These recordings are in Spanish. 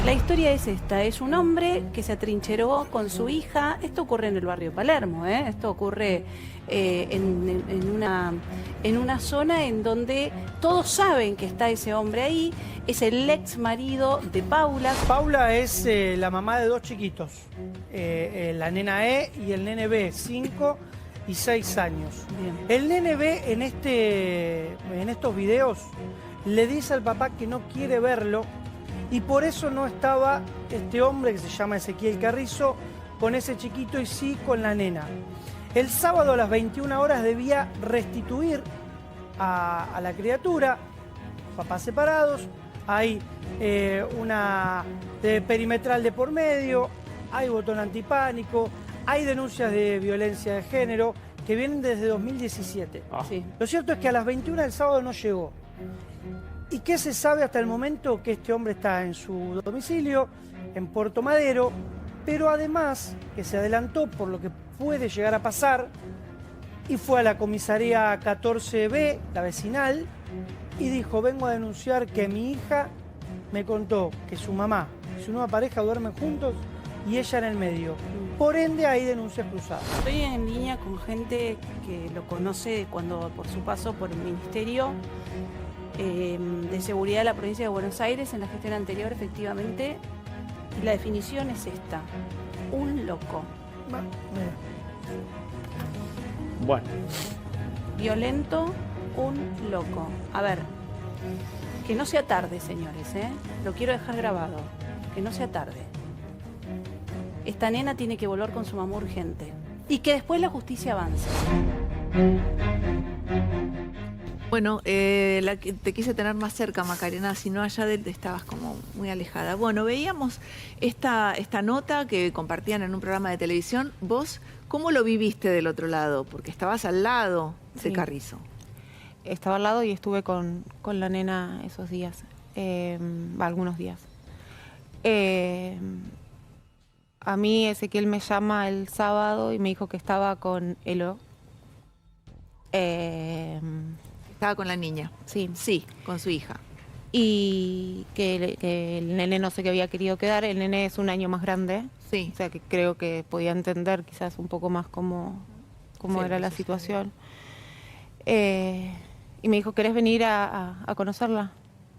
La historia es esta, es un hombre que se atrincheró con su hija. Esto ocurre en el barrio Palermo, esto ocurre en una zona en donde todos saben que está ese hombre ahí. Es el ex marido de Paula. Paula es la mamá de dos chiquitos, la nena E y el nene B, 5 y 6 años. Bien. El nene B en estos videos le dice al papá que no quiere verlo y por eso no estaba este hombre que se llama Ezequiel Carrizo con ese chiquito y sí con la nena. El sábado a las 21 horas debía restituir a la criatura, papás separados, hay una perimetral de por medio, hay botón antipánico, hay denuncias de violencia de género que vienen desde 2017. Sí. Lo cierto es que a las 21 del sábado no llegó. ¿Y qué se sabe hasta el momento? Que este hombre está en su domicilio, en Puerto Madero, pero además que se adelantó por lo que puede llegar a pasar y fue a la comisaría 14B, la vecinal, y dijo: vengo a denunciar que mi hija me contó que su mamá y su nueva pareja duermen juntos y ella en el medio. Por ende, hay denuncias cruzadas. Estoy en línea con gente que lo conoce por su paso por el Ministerio de Seguridad de la Provincia de Buenos Aires en la gestión anterior, efectivamente. Y la definición es esta: un loco. Bueno. Violento, un loco. A ver, que no sea tarde, señores, lo quiero dejar grabado. Que no sea tarde. Esta nena tiene que volver con su mamá urgente. Y que después la justicia avance. Bueno, te quise tener más cerca, Macarena, si no allá estabas como muy alejada. Bueno, veíamos esta nota que compartían en un programa de televisión. ¿Vos cómo lo viviste del otro lado? Porque estabas al lado de Carrizo. Estaba al lado y estuve con la nena esos días, algunos días. A mí Ezequiel me llama el sábado y me dijo que estaba con Elo. Estaba con la niña. Sí. Sí, con su hija. Y que el nene no sé qué había querido quedar. El nene es un año más grande. Sí. O sea que creo que podía entender quizás un poco más cómo era la situación. Y me dijo: ¿querés venir a conocerla?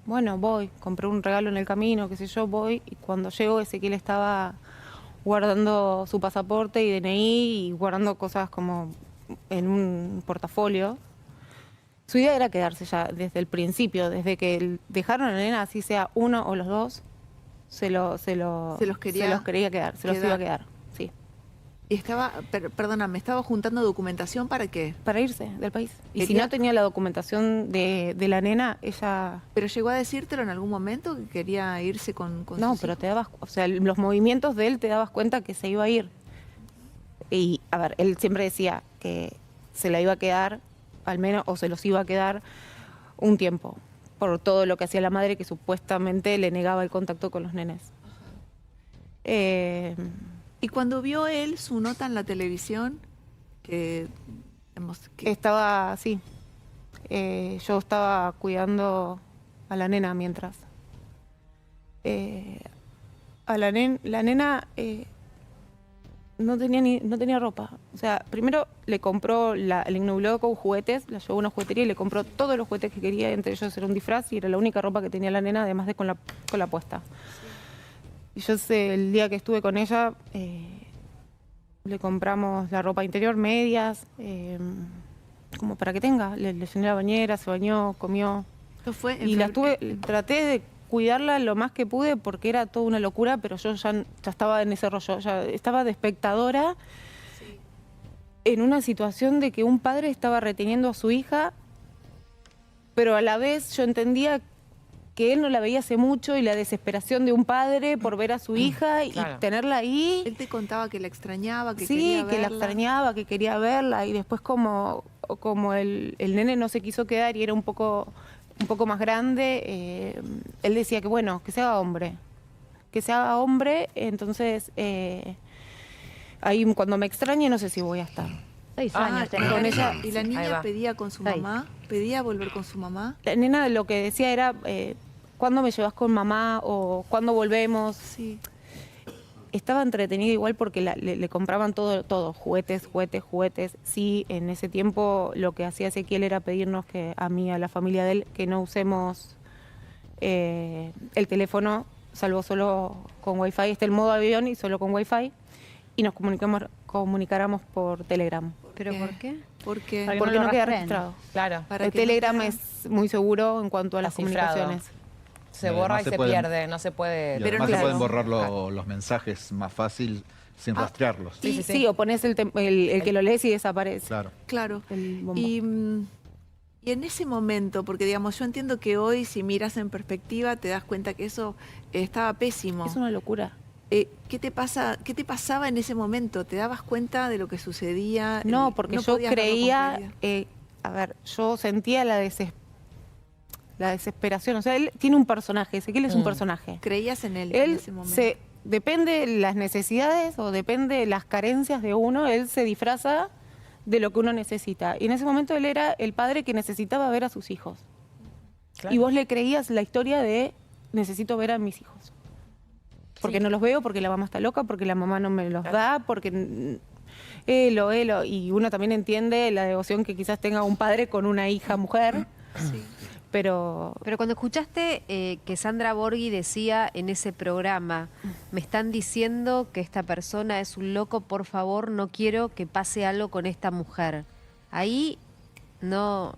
Bueno, voy. Compré un regalo en el camino, qué sé yo, voy. Y cuando llego, Ezequiel estaba guardando su pasaporte y DNI y guardando cosas como en un portafolio. Su idea era quedarse ya desde el principio, desde que dejaron a la nena, así sea uno o los dos, se los quería quedar, se los iba a quedar, sí. Y estaba, perdóname, ¿estaba juntando documentación para qué? Para irse del país. Y si no tenía la documentación de la nena, ella... ¿Pero llegó a decírtelo en algún momento que quería irse con No, sus pero hijos? te dabas, o sea, los movimientos de él te dabas cuenta que se iba a ir. Y, a ver, él siempre decía que se la iba a quedar, al menos, o se los iba a quedar un tiempo, por todo lo que hacía la madre, que supuestamente le negaba el contacto con los nenes. Y cuando vio él su nota en la televisión, Estaba así. Yo estaba cuidando a la nena mientras. La nena no tenía ropa. O sea, primero le compró, le nubló con juguetes, la llevó a una juguetería y le compró todos los juguetes que quería, entre ellos era un disfraz y era la única ropa que tenía la nena, además de con la puesta. Y yo el día que estuve con ella, le compramos la ropa interior, medias, como para que tenga. Le llené la bañera, se bañó, comió. ¿Esto fue y traté de cuidarla lo más que pude porque era toda una locura, pero yo ya estaba en ese rollo, ya estaba de espectadora en una situación de que un padre estaba reteniendo a su hija, pero a la vez yo entendía que él no la veía hace mucho y la desesperación de un padre por ver a su hija y tenerla ahí. Él te contaba que la extrañaba, que sí, quería verla. que la extrañaba, que quería verla y después como el nene no se quiso quedar y era un poco más grande, él decía que bueno, que se haga hombre. Que se haga hombre, entonces ahí cuando me extrañe no sé si voy a estar. 6 años tenía con ella. ella. ¿Y la niña pedía con su mamá? ¿Pedía volver con su mamá? La nena lo que decía era, ¿cuándo me llevas con mamá? O ¿cuándo volvemos? Sí. Estaba entretenida igual porque le compraban todo, juguetes. Sí, en ese tiempo lo que hacía Ezequiel era pedirnos que a mí, a la familia de él, que no usemos el teléfono, salvo solo con Wi-Fi. Está el modo avión y solo con Wi-Fi. Y nos comunicáramos por Telegram. ¿Pero por qué? Porque Para que Porque no lo no queda rastreen. registrado. Claro, para El que no Telegram quede- es muy seguro en cuanto a las Está cifrado. comunicaciones. se Y borra además y se se pueden- pierde, no se puede... Y Pero además no- se pueden claro. borrar los mensajes más fácil sin rastrearlos. Sí, sí, Sí, sí. o pones el que lo lees y desaparece. Claro. Claro. El bombo. Y en ese momento, porque digamos, yo entiendo que hoy si miras en perspectiva te das cuenta que eso estaba pésimo. Es una locura. ¿Qué te pasaba en ese momento? ¿Te dabas cuenta de lo que sucedía? No, porque yo podías verlo con creía, claridad. a ver, yo sentía la desesperación. O sea, él tiene un personaje, Ezequiel es un personaje. Creías en él, en Él ese momento. depende de las necesidades o depende de las carencias de uno, él se disfraza de lo que uno necesita. Y en ese momento él era el padre que necesitaba ver a sus hijos. Claro. Y vos le creías la historia de necesito ver a mis hijos. Porque no los veo, porque la mamá está loca, porque la mamá no me los da, porque Elo. Y uno también entiende la devoción que quizás tenga un padre con una hija mujer. Sí. Pero Pero cuando escuchaste que Sandra Borghi decía en ese programa, me están diciendo que esta persona es un loco, por favor, no quiero que pase algo con esta mujer. Ahí no...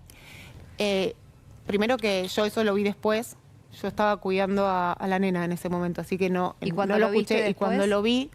primero que yo eso lo vi después. Yo estaba cuidando a la nena en ese momento, así que no, ¿Y cuando no lo viste escuché. Y cuando después? lo vi,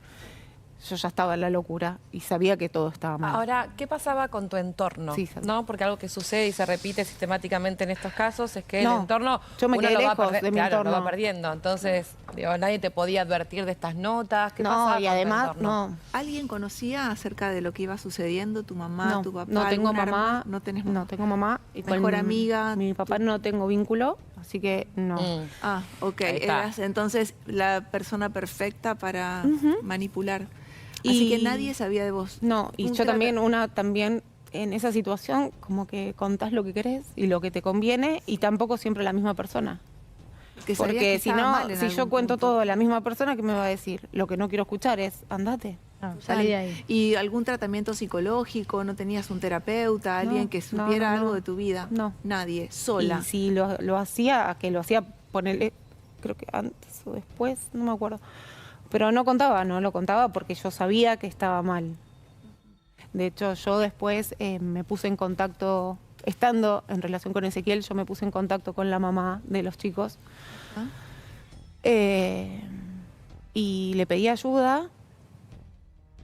yo ya estaba en la locura y sabía que todo estaba mal. Ahora, ¿qué pasaba con tu entorno? Sí, Sandra. ¿No? Porque algo que sucede y se repite sistemáticamente en estos casos es que No, el entorno yo me uno quedé lo va lejos de mi claro, lo entorno. va perdiendo. Entonces, digo, nadie te podía advertir de estas notas. ¿Qué pasaba no, con y tu además, entorno? no. ¿Alguien conocía acerca de lo que iba sucediendo? ¿Tu mamá, No, tu papá? no tengo algún mamá. hermano? ¿No tenés mamá? No tengo mamá. Y con Mejor amiga. Mi papá no tengo vínculo, así que no. Mm. Ah, ok. Ahí está. Eras entonces la persona perfecta para manipular. Y- Así que nadie sabía de vos. No, y Nunca yo también en esa situación como que contás lo que querés y lo que te conviene y tampoco siempre la misma persona. que sabías Porque que si estaba no, mal en si yo algún cuento punto. todo a la misma persona, ¿qué me va a decir? Lo que no quiero escuchar es, andate. Salí de ahí. ¿Y algún tratamiento psicológico? ¿No tenías un terapeuta? ¿Alguien No, que no, supiera no, algo no. de tu vida? No. Nadie. Sola. Y si lo hacía, ponerle, creo que antes o después, no me acuerdo. Pero no lo contaba porque yo sabía que estaba mal. De hecho, yo después me puse en contacto, estando en relación con Ezequiel, yo me puse en contacto con la mamá de los chicos. Ajá. Y le pedí ayuda.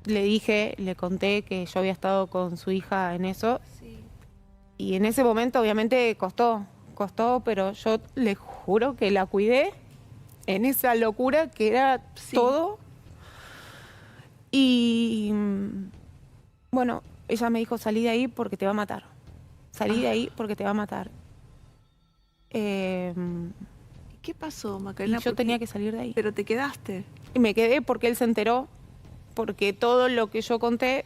Le conté que yo había estado con su hija en eso. Sí. Y en ese momento obviamente costó, pero yo le juro que la cuidé en esa locura que era Sí. todo. Y bueno, ella me dijo, salí de ahí porque te va a matar. Salí de ahí porque te va a matar. ¿Qué pasó, Y Macarena? yo Porque- tenía que salir de ahí. Pero te quedaste. Y me quedé porque él se enteró, porque todo lo que yo conté,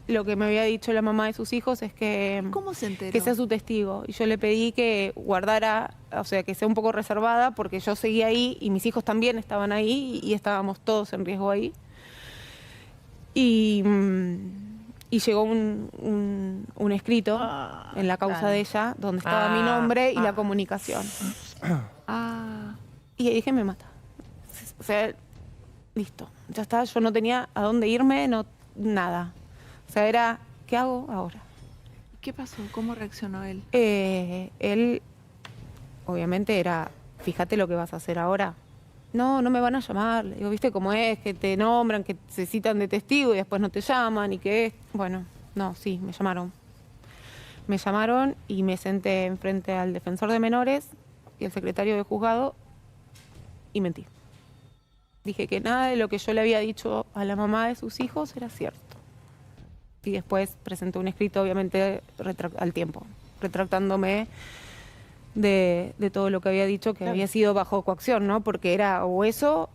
lo que me había dicho la mamá de sus hijos es que... ¿Cómo se enteró? que sea su testigo. Y yo le pedí que guardara, o sea, que sea un poco reservada, porque yo seguía ahí y mis hijos también estaban ahí y estábamos todos en riesgo ahí. Y llegó un escrito en la causa de ella, donde estaba mi nombre y la comunicación. Ah, Y ahí dije, me mata. O sea, listo, ya está, yo no tenía a dónde irme, nada. O sea, era, ¿qué hago ahora? ¿qué pasó? ¿Cómo reaccionó él? Él, obviamente, era, fíjate lo que vas a hacer ahora. No me van a llamar. Le digo, ¿viste cómo es? Que te nombran, que se citan de testigo y después no te llaman y que es... Bueno, no, sí, me llamaron. Me llamaron y me senté enfrente al defensor de menores y al secretario de juzgado y mentí. Dije que nada de lo que yo le había dicho a la mamá de sus hijos era cierto. Y después presenté un escrito, obviamente, al tiempo, retractándome de todo lo que había dicho, que había sido bajo coacción, ¿no? Porque era o eso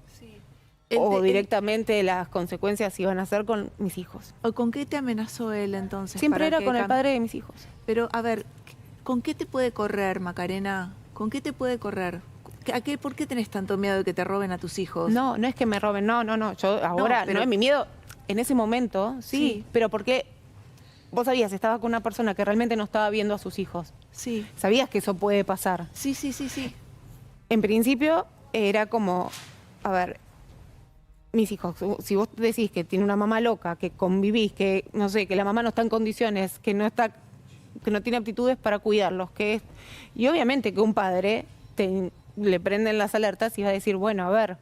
o directamente las consecuencias iban a ser con mis hijos. ¿O con qué te amenazó él entonces? Siempre para era que con el padre de mis hijos. Pero, a ver, ¿con qué te puede correr, Macarena? ¿Con qué te puede correr? ¿Por qué tenés tanto miedo de que te roben a tus hijos? No, no es que me roben, no. Yo ahora, pero- no es mi miedo. En ese momento, sí, Sí. pero porque vos sabías, estaba con una persona que realmente no estaba viendo a sus hijos. Sí, Sabías que eso puede pasar. sí, sí, sí, sí. En principio era como, a ver, mis hijos, si vos decís que tiene una mamá loca, que convivís, que no sé, que la mamá no está en condiciones, que no tiene aptitudes para cuidarlos, y obviamente que un padre le prenden las alertas y va a decir, bueno, a ver,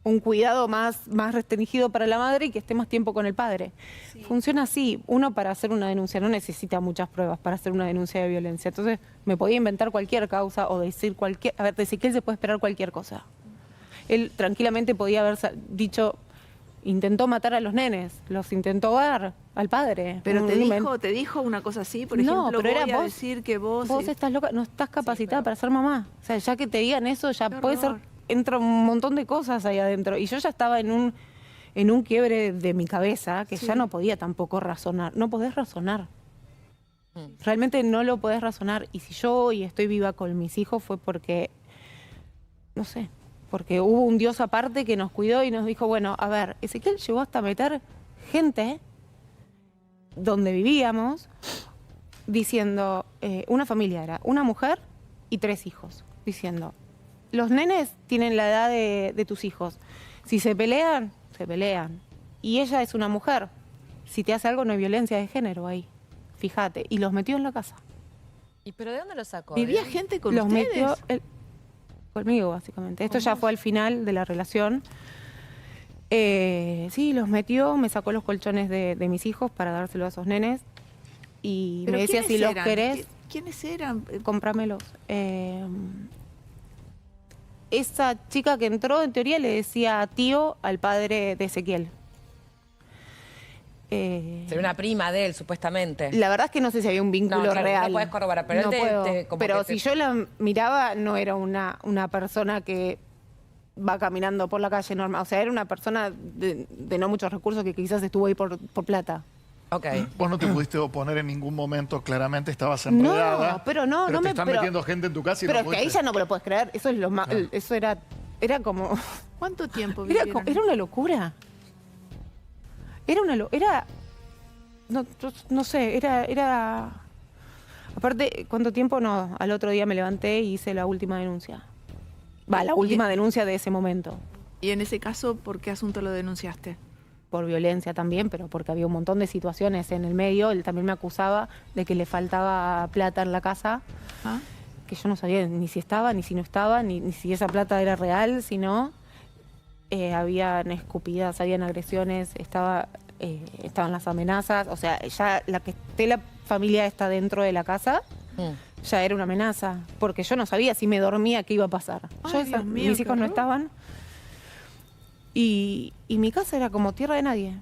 un cuidado más restringido para la madre y que esté más tiempo con el padre. Funciona así. Uno, para hacer una denuncia no necesita muchas pruebas para hacer una denuncia de violencia. Entonces me podía inventar cualquier causa o decir cualquier... A ver, de Ezequiel se puede esperar cualquier cosa. Él tranquilamente podía haber dicho, intentó matar a los nenes, los intentó dar al padre. Pero Un te dijo una cosa así, por No, ejemplo, pero era voy a vos- decir que vos... Vos estás loca, no estás capacitada para ser mamá. O sea, ya que te digan eso, ya Qué puede ser, horror. entra un montón de cosas ahí adentro. Y yo ya estaba en un quiebre de mi cabeza que ya no podía tampoco razonar. No podés razonar. Realmente no lo podés razonar. Y si yo hoy estoy viva con mis hijos fue porque, no sé, porque hubo un Dios aparte que nos cuidó y nos dijo, bueno, a ver, Ezequiel llegó hasta meter gente donde vivíamos, diciendo, una familia era una mujer y 3 hijos, diciendo, los nenes tienen la edad de tus hijos, si se pelean, se pelean, y ella es una mujer, si te hace algo no hay violencia de género ahí, fíjate, y los metió en la casa. ¿Y pero de dónde lo sacó? ¿Vivía gente con Los ustedes? metió conmigo, básicamente. Esto ya fue al final de la relación. Sí, los metió, me sacó los colchones de mis hijos para dárselo a esos nenes. Y ¿Pero me decía, quiénes si los eran? querés, ¿Quiénes eran? cómpramelos. Esa chica que entró, en teoría, le decía tío al padre de Ezequiel. Sería una prima de él, supuestamente. La verdad es que no sé si había un vínculo No, claro, real. no puedes corroborar, pero él No te- puedo. te- como Pero que te- si yo la miraba, no era una persona que va caminando por la calle normal. O sea, era una persona de no muchos recursos que quizás estuvo ahí por plata. Ok. Vos no te pudiste oponer en ningún momento, claramente estabas enredada. No, pero no, pero no te me... están pero- metiendo gente en tu casa y Pero no es que ahí pudiste. ya no me lo puedes creer. Eso es lo más... Claro. Eso era como... ¿Cuánto tiempo Era, vivieron? era una locura. Era... No sé, era... Aparte, ¿cuánto tiempo? No, al otro día me levanté y hice la última denuncia. La última denuncia de ese momento. Y en ese caso, ¿por qué asunto lo denunciaste? Por violencia también, pero porque había un montón de situaciones en el medio. Él también me acusaba de que le faltaba plata en la casa, ¿Ah? que yo no sabía ni si estaba, ni si no estaba, ni si esa plata era real, si no. Habían escupidas, habían agresiones, estaban las amenazas. O sea, ya la que esté la familia está dentro de la casa, ya era una amenaza, porque yo no sabía si me dormía qué iba a pasar. Ay, Dios mío, mis qué hijos no horror. estaban. Y mi casa era como tierra de nadie.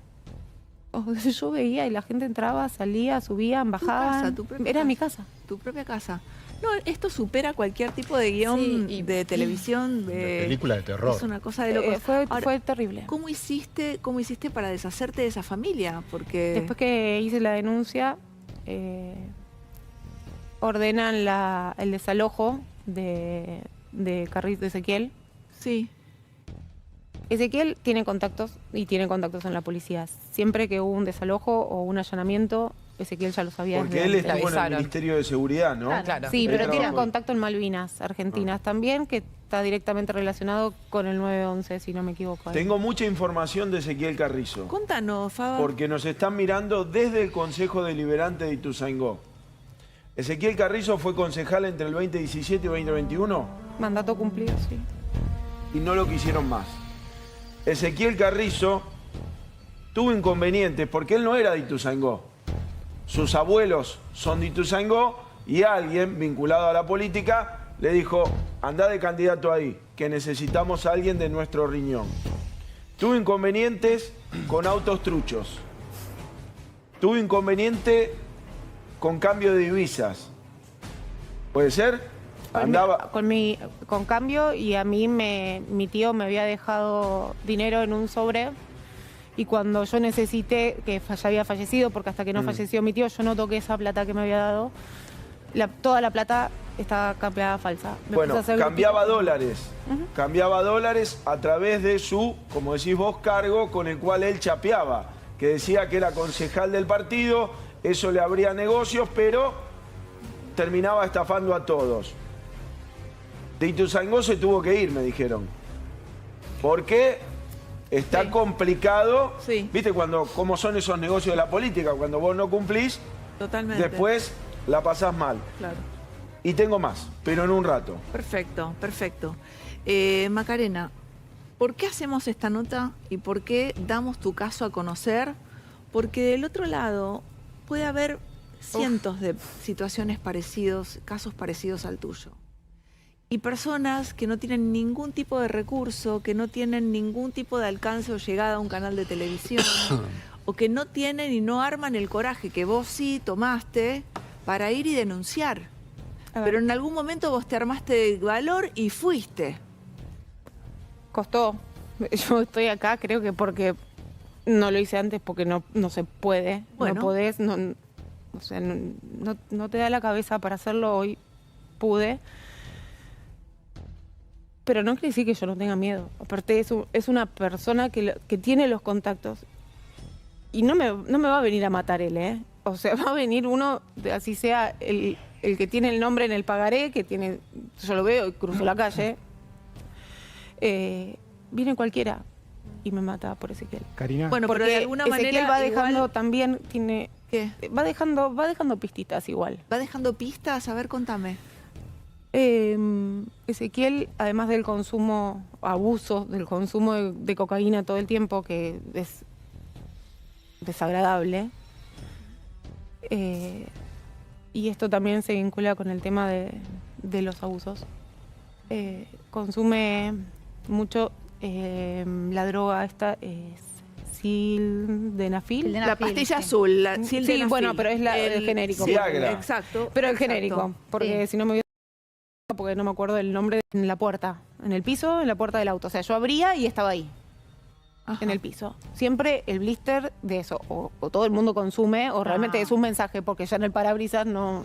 O sea, yo veía y la gente entraba, salía, subían, bajaban. casa, tu propia Era casa. mi casa. Tu propia casa. No, esto supera cualquier tipo de guión Sí, y- de televisión, De película de terror. Es una cosa de locos. Fue Ahora, terrible. ¿cómo hiciste para deshacerte de esa familia? Porque Después que hice la denuncia, ordenan el desalojo de Carrizo de Ezequiel. sí, Ezequiel tiene contactos en la policía. Siempre que hubo un desalojo o un allanamiento, Ezequiel ya lo sabía. Porque desde él antes. estuvo en el avisaron. Ministerio de Seguridad, ¿no? Claro. Sí, Él pero tiene trabajó ahí. contacto en Malvinas, Argentinas también, que está directamente relacionado con el 911, si no me equivoco. Tengo mucha información de Ezequiel Carrizo. contanos, Faba. Porque nos están mirando desde el Consejo Deliberante de Ituzaingó. Ezequiel Carrizo fue concejal entre el 2017 y 2021 Mandato cumplido, sí. y no lo quisieron más. Ezequiel Carrizo tuvo inconvenientes porque él no era de Ituzaingó. Sus abuelos son de Ituzaingó y alguien vinculado a la política le dijo, andá de candidato ahí, que necesitamos a alguien de nuestro riñón. Tuvo inconvenientes con autos truchos. Tuvo inconveniente con cambio de divisas. ¿Puede ser? Andaba... Con cambio, y a mí mi tío me había dejado dinero en un sobre, y cuando yo necesité, que ya había fallecido, porque hasta que no falleció mi tío, yo no toqué esa plata que me había dado, toda la plata estaba cambiada falsa. Me Bueno, puse a hacer cambiaba grupito. dólares. Cambiaba dólares a través de su, como decís vos, cargo con el cual él chapeaba. Que decía que era concejal del partido, eso le abría negocios, pero terminaba estafando a todos. De Ituzaingó se tuvo que ir, me dijeron. Porque está complicado. Sí. ¿Viste cómo son esos negocios de la política? Cuando vos no cumplís, Totalmente. después la pasás mal. Claro. Y tengo más, pero en un rato. Perfecto, perfecto. Macarena, ¿por qué hacemos esta nota y por qué damos tu caso a conocer? Porque del otro lado puede haber cientos de situaciones casos parecidos al tuyo. Y personas que no tienen ningún tipo de recurso, que no tienen ningún tipo de alcance o llegada a un canal de televisión, o que no tienen y no arman el coraje que vos sí tomaste para ir y denunciar. A ver. Pero en algún momento vos te armaste de valor y fuiste. Costó. Yo estoy acá, creo que porque no lo hice antes, porque no se puede. Bueno. No podés, o sea, no te da la cabeza para hacerlo. Hoy pude. Pero no quiere decir que yo no tenga miedo. Aparte, es una persona que tiene los contactos. Y no me va a venir a matar él, ¿eh? O sea, va a venir uno, así sea el que tiene el nombre en el pagaré, que tiene, yo lo veo y cruzo la calle. Viene cualquiera y me mata por Ezequiel. Karina. Bueno, pero Porque de alguna Ezequiel manera va dejando igual- también, ¿Qué? va dejando pistitas igual. ¿Va dejando pistas? A ver, contame. Ezequiel, además del consumo, abuso del consumo de cocaína todo el tiempo, que es desagradable, y esto también se vincula con el tema de los abusos, consume mucho la droga esta es sildenafil. Sildenafil. La pastilla sí. azul, la Sí, sildenafil. bueno, pero es el genérico. Viagra. Exacto. Pero el exacto. genérico, porque si no me hubiera... porque no me acuerdo el nombre, en la puerta, en el piso, en la puerta del auto. O sea, yo abría y estaba ahí, Ajá. en el piso. Siempre el blister de eso, o todo el mundo consume, o realmente es un mensaje, porque ya en el parabrisas no...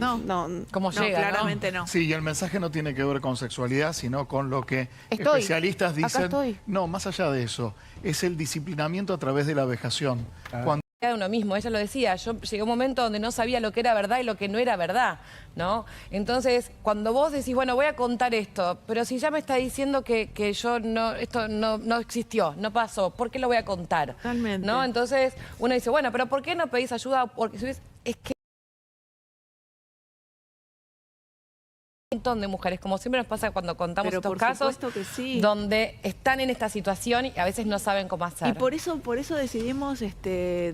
¿Cómo No, llega, claramente no. Sí, y el mensaje no tiene que ver con sexualidad, sino con lo que Estoy. especialistas Acá dicen. estoy. No, más allá de eso, es el disciplinamiento a través de la vejación. Cuando de uno mismo, ella lo decía, yo llegué a un momento donde no sabía lo que era verdad y lo que no era verdad, ¿no? Entonces, cuando vos decís, bueno, voy a contar esto, pero si ya me está diciendo que yo no, esto no existió, no pasó, ¿por qué lo voy a contar? Totalmente. ¿No? Entonces, uno dice, bueno, pero ¿por qué no pedís ayuda? Porque si ves, es que un montón de mujeres, como siempre nos pasa cuando contamos Pero estos por casos, supuesto que sí. donde están en esta situación y a veces no saben cómo hacer. Y por eso decidimos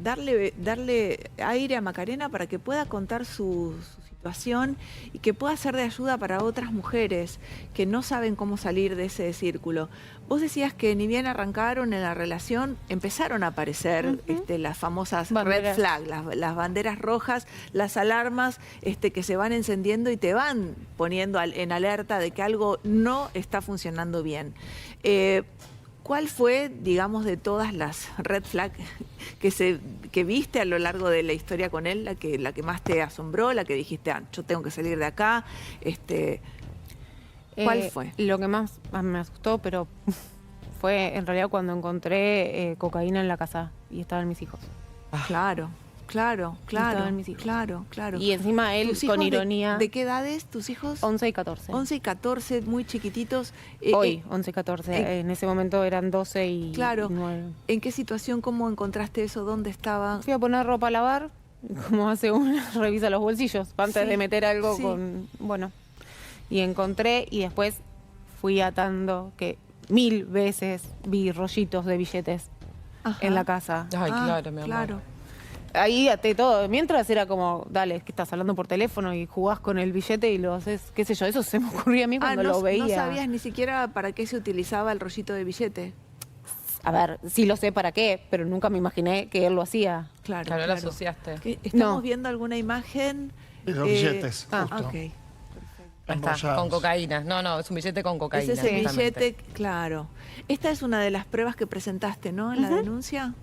darle aire a Macarena para que pueda contar su situación y que pueda ser de ayuda para otras mujeres que no saben cómo salir de ese círculo. Vos decías que ni bien arrancaron en la relación, empezaron a aparecer las famosas Banderas. red flag, las banderas rojas, las alarmas que se van encendiendo y te van poniendo en alerta de que algo no está funcionando bien. ¿Cuál fue, digamos, de todas las red flag que viste a lo largo de la historia con él, la que más te asombró, la que dijiste, yo tengo que salir de acá? ¿Cuál fue? Lo que más me asustó, pero fue en realidad cuando encontré cocaína en la casa y estaban mis hijos. Claro, Estaban mis hijos. claro. Y encima él, ¿Tus hijos con ironía, ¿De qué edades tus hijos? 11 y 14. 11 y 14, muy chiquititos. Hoy, 11 y 14. En ese momento eran 12 y Claro. 9. ¿En qué situación, cómo encontraste eso? ¿Dónde estaban? Fui a poner ropa a lavar, como hace uno, revisa los bolsillos antes Sí, de meter algo sí. con... Bueno, y encontré y después fui atando que 1000 veces vi rollitos de billetes Ajá. en la casa. Ay, claro, mi amor. Claro. Ahí até todo. Mientras era como, dale, que estás hablando por teléfono y jugás con el billete y lo haces, qué sé yo. Eso se me ocurría a mí cuando lo veía. No sabías ni siquiera para qué se utilizaba el rollito de billete. A ver, sí lo sé para qué, pero nunca me imaginé que él lo hacía. Claro, Claro, lo asociaste. ¿Estamos No. viendo alguna imagen? de los billetes, justo. Ok. Ahí está, enrollados. con cocaína. No, es un billete con cocaína. Ese es el exactamente. billete, claro. Esta es una de las pruebas que presentaste, ¿no? En la denuncia.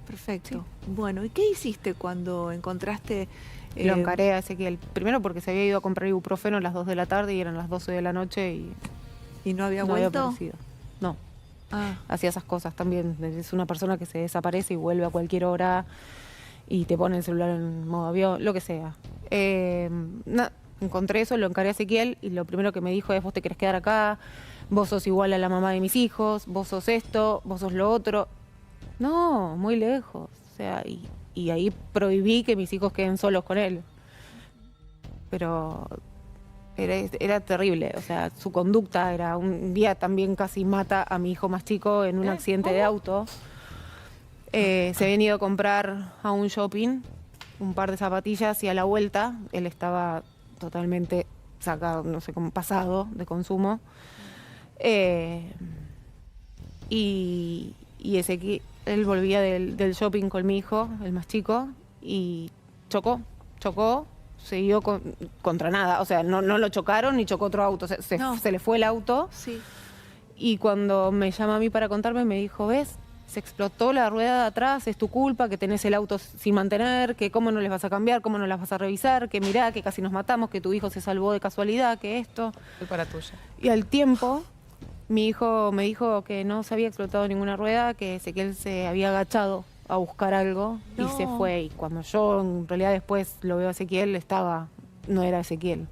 Perfecto. Bueno, ¿y qué hiciste cuando encontraste Lo encaré a Ezequiel. Primero porque se había ido a comprar ibuprofeno a las 2 de la tarde y eran las 12 de la noche ¿Y no había no había vuelto? aparecido. No. Ah. Hacía esas cosas también. Es una persona que se desaparece y vuelve a cualquier hora y te pone el celular en modo avión, lo que sea. Encontré eso, lo encaré a Ezequiel y lo primero que me dijo es: vos te querés quedar acá, vos sos igual a la mamá de mis hijos, vos sos esto, vos sos lo otro. No, muy lejos. O sea, y ahí prohibí que mis hijos queden solos con él. Pero era terrible. O sea, su conducta era... Un día también casi mata a mi hijo más chico en un accidente de auto. Se habían ido a comprar a un shopping un par de zapatillas y a la vuelta él estaba totalmente sacado, no sé, como pasado de consumo. Y Ezequiel, él volvía del shopping con mi hijo, el más chico, y chocó, siguió contra nada. O sea, no lo chocaron ni chocó otro auto, se le fue el auto. Sí. Y cuando me llama a mí para contarme, me dijo: ¿ves? Se explotó la rueda de atrás, es tu culpa, que tenés el auto sin mantener, que cómo no les vas a cambiar, cómo no las vas a revisar, que mirá, que casi nos matamos, que tu hijo se salvó de casualidad, que esto. Culpa tuya. Y al tiempo, mi hijo me dijo que no se había explotado ninguna rueda, que Ezequiel se había agachado a buscar algo y se fue. Y cuando yo en realidad después lo veo a Ezequiel, no era Ezequiel.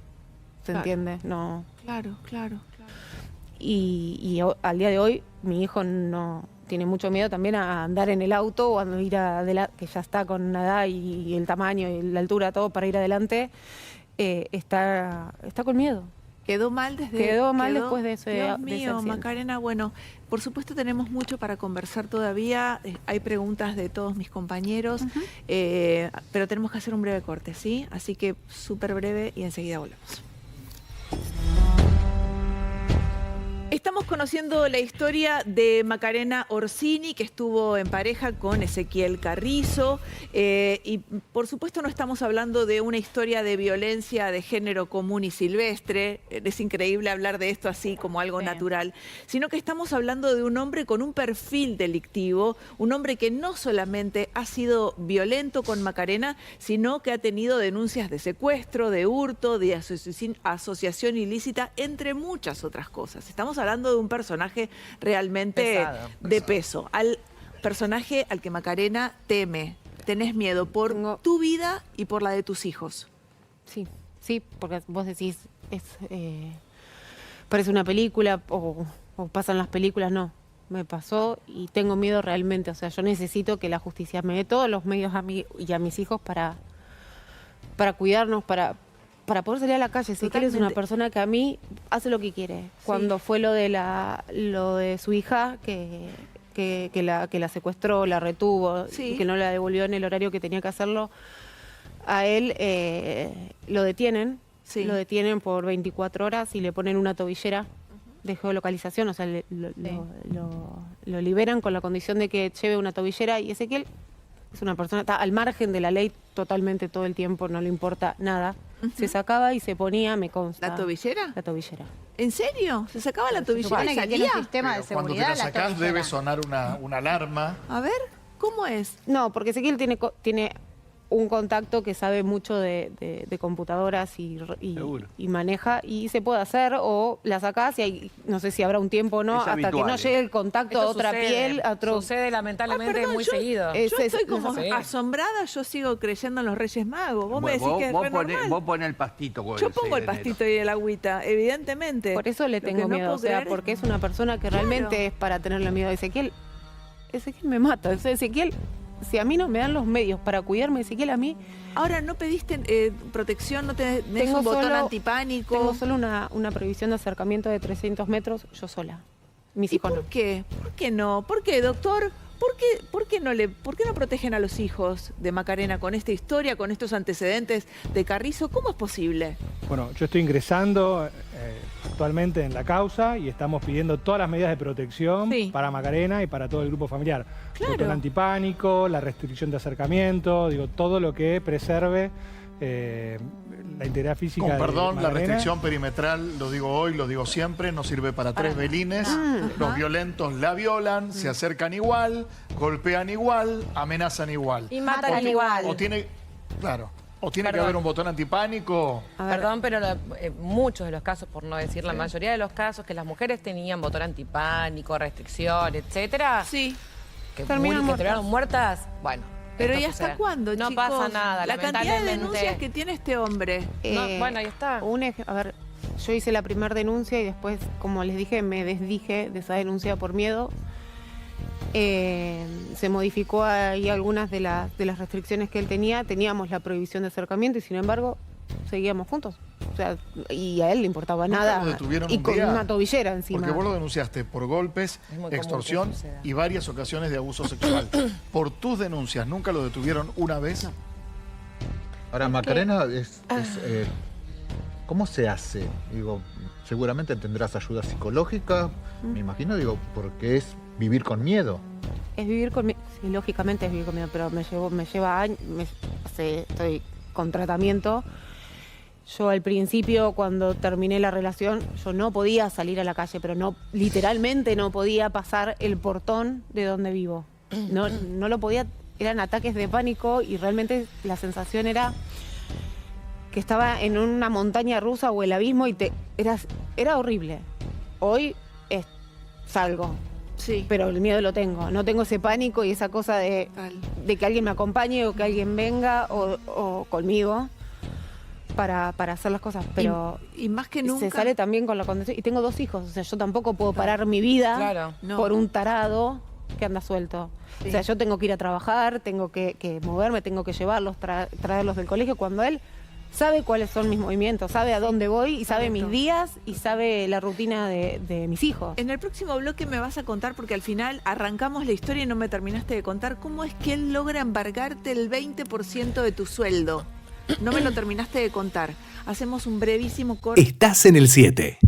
¿Se entiende? No. Claro. Y al día de hoy, mi hijo no tiene mucho miedo también a andar en el auto o a ir adelante, que ya está con una edad y el tamaño y la altura, todo para ir adelante. Está con miedo. Quedó mal después de ese Dios de ese mío, accidente. Macarena, bueno, por supuesto tenemos mucho para conversar todavía. Hay preguntas de todos mis compañeros, pero tenemos que hacer un breve corte, ¿sí? Así que súper breve y enseguida volvemos. Estamos conociendo la historia de Macarena Orsini, que estuvo en pareja con Ezequiel Carrizo, y por supuesto no estamos hablando de una historia de violencia de género común y silvestre, es increíble hablar de esto así como algo natural, sino que estamos hablando de un hombre con un perfil delictivo, un hombre que no solamente ha sido violento con Macarena, sino que ha tenido denuncias de secuestro, de hurto, de asociación ilícita, entre muchas otras cosas. Estamos hablando de un personaje realmente de peso. Al personaje al que Macarena teme. Tenés miedo por tu vida y por la de tus hijos. Sí, porque vos decís, parece una película o pasan las películas, no. Me pasó y tengo miedo realmente. O sea, yo necesito que la justicia me dé todos los medios a mí y a mis hijos para cuidarnos, para poder salir a la calle. Ezequiel es una persona que a mí hace lo que quiere. Cuando fue lo de su hija, que la secuestró, la retuvo, y que no la devolvió en el horario que tenía que hacerlo, a él lo detienen. Lo detienen por 24 horas y le ponen una tobillera de geolocalización. O sea, lo liberan con la condición de que lleve una tobillera, y Ezequiel es una persona, está al margen de la ley totalmente todo el tiempo, no le importa nada. Se sacaba y se ponía, me consta. ¿La tobillera? La tobillera. ¿En serio? ¿Se sacaba la tobillera y salía? Pero cuando te la sacás debe sonar una alarma. A ver, ¿cómo es? No, porque Ezequiel tiene un contacto que sabe mucho de computadoras y maneja, y se puede hacer, o la sacás y hay, no sé si habrá un tiempo o no, Es hasta habitual. que no llegue el contacto a otra piel, a otro... Sucede lamentablemente muy seguido. Yo estoy como asombrada, yo sigo creyendo en los Reyes Magos. Vos me decís que es re normal. Vos ponés el pastito. Con Yo el pongo 6 el de enero. pastito y el agüita, evidentemente. Por eso le Lo que tengo no miedo, puedo o sea, creer porque es una persona que realmente es para tenerle miedo a Ezequiel. Ezequiel me mata. O sea, Ezequiel, si a mí no me dan los medios para cuidarme, Ezequiel a mí... Ahora, ¿no pediste protección? ¿No tenés un botón antipánico? Tengo solo una prohibición de acercamiento de 300 metros, yo sola. Mis hijos no. ¿Por qué? ¿Por qué no? ¿Por qué, doctor? ¿Por qué no protegen a los hijos de Macarena con esta historia, con estos antecedentes de Carrizo? ¿Cómo es posible? Bueno, yo estoy ingresando actualmente en la causa y estamos pidiendo todas las medidas de protección para Macarena y para todo el grupo familiar. Claro. Botón antipánico, la restricción de acercamiento, digo, todo lo que preserve la integridad física Con de perdón, la Macarena. restricción perimetral, lo digo hoy, lo digo siempre, no sirve para tres belines. Los violentos la violan, se acercan igual, golpean igual, amenazan igual. Y matan igual. O tiene, claro, ¿O tiene que Perdón. haber un botón antipánico? Perdón, pero muchos de los casos, por no decir la mayoría de los casos, que las mujeres tenían botón antipánico, restricción, etcétera. Sí. Que Terminaron terminaron muertas. Bueno. Pero esto ¿y hasta sucede. cuándo, No chicos? pasa nada, La cantidad de lamentablemente. denuncias que tiene este hombre. Bueno, ahí está. A ver, yo hice la primera denuncia y después, como les dije, me desdije de esa denuncia por miedo. Se modificó ahí algunas de las restricciones que él tenía. Teníamos la prohibición de acercamiento y sin embargo seguíamos juntos. O sea, y a él le importaba ¿Nunca nada. lo detuvieron Y un con día? una tobillera encima. Porque vos lo denunciaste por golpes, Es muy común extorsión que suceda. y varias ocasiones de abuso sexual. Por tus denuncias, ¿nunca lo detuvieron una vez? No. Ahora, Macarena, ¿cómo se hace? Digo, seguramente tendrás ayuda psicológica, me imagino, digo, porque es vivir con miedo. Es vivir con miedo. Sí, lógicamente es vivir con miedo, pero me lleva años. Estoy con tratamiento. Yo al principio, cuando terminé la relación, yo no podía salir a la calle, pero no, literalmente no podía pasar el portón de donde vivo. No lo podía, eran ataques de pánico y realmente la sensación era que estaba en una montaña rusa o el abismo y era horrible. Hoy salgo. Sí. Pero el miedo lo tengo. No tengo ese pánico y esa cosa de que alguien me acompañe o que alguien venga o conmigo para hacer las cosas. Pero y más que nunca. se sale también con la condición. Y tengo 2 hijos. O sea, yo tampoco puedo parar mi vida Claro. No. por un tarado que anda suelto. Sí. O sea, yo tengo que ir a trabajar, tengo que moverme, tengo que llevarlos, traerlos del colegio. Cuando él sabe cuáles son mis movimientos, sabe a dónde voy y sabe mis días y sabe la rutina de mis hijos. En el próximo bloque me vas a contar, porque al final arrancamos la historia y no me terminaste de contar, cómo es que él logra embargarte el 20% de tu sueldo. No me lo terminaste de contar. Hacemos un brevísimo corte. Estás en el 7.